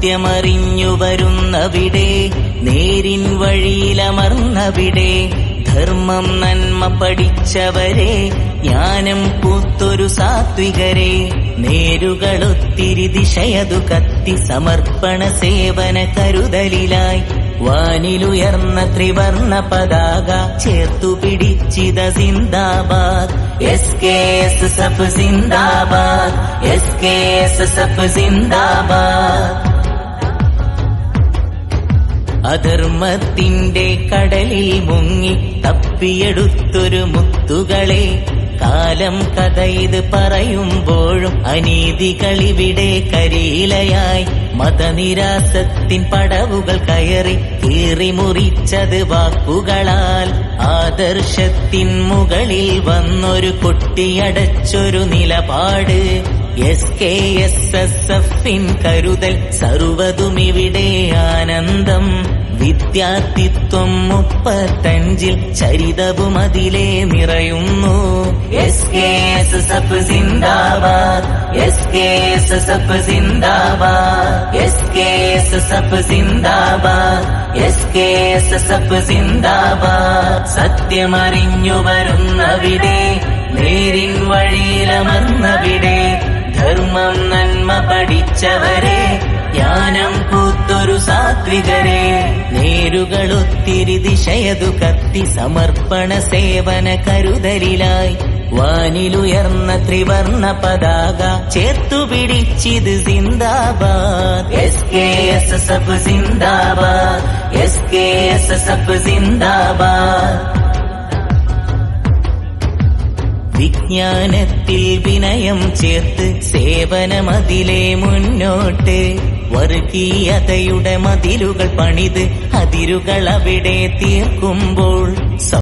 സത്യമറിഞ്ഞു വരുന്നവിടെ, നേരിൻ വഴിയിലമർന്നവിടെ, ധർമ്മം നന്മ പഠിച്ചവരെ, ജ്ഞാനം പൂത്തൊരു സാത്വികരെ, നേരുകളൊത്തിരി ദിശയതു കത്തി സമർപ്പണ സേവന കരുതലിലായി വാനിലുയർന്ന ത്രിവർണ പതാക ചേർത്തു പിടിച്ചിത സിന്ദാബാദ്. SKS സബ് സിന്ദാബാദ്, SKS സബ് സിന്ദാബാദ്. അധർമ്മത്തിന്റെ കടലിൽ മുങ്ങി തപ്പിയെടുത്തൊരു മുത്തുകളെ, കാലം കഥ ഇത് പറയുമ്പോഴും അനീതികളിവിടെ കരിയിലയായി, മതനിരാസത്തിൻ പടവുകൾ കയറി കീറി മുറിച്ചത് വാക്കുകളാൽ, ആദർശത്തിൻ മുകളിൽ വന്നൊരു കൊട്ടിയടച്ചൊരു നിലപാട്. SKSSFിൻ കരുതൽ സർവതുമിവിടെ ആനന്ദം, വിദ്യാർത്ഥിത്വം 35 ചരിതവും അതിലെ നിറയുന്നു. SKS സബ് സിന്ദാബാദ്, SKS സബ് സിന്ദാബാദ്, SKS സബ് സിന്ദാബാദ്, SKS സബ് സിന്ദാബാദ്. സത്യമറിഞ്ഞു വരുന്നവിടെ, നേരിൻ വഴിയിലമർന്നവിടെ, ധർമ്മം നന്മ പഠിച്ചവരെ, ജ്ഞാനം പൂത്തൊരു സാത്വികരെ, നേരുകളൊത്തിരി ദിശയതു കത്തി സമർപ്പണ സേവന കരുതലിലായി വാനിലുയർന്ന ത്രിവർണ പതാക ചേർത്തു പിടിച്ചിത് സിന്ദാബാദ്. SKS സബ് സിന്ദാബാദ്, SKS സബ് സിന്ദാബാദ്. വിജ്ഞാനത്തിൽ വിനയം ചേർത്ത് സേവനമതിലെ മുന്നോട്ട്, വർഗീയതയുടെ മതിലുകൾ പണിത് അതിരുകൾ അവിടെ തീർക്കുമ്പോൾ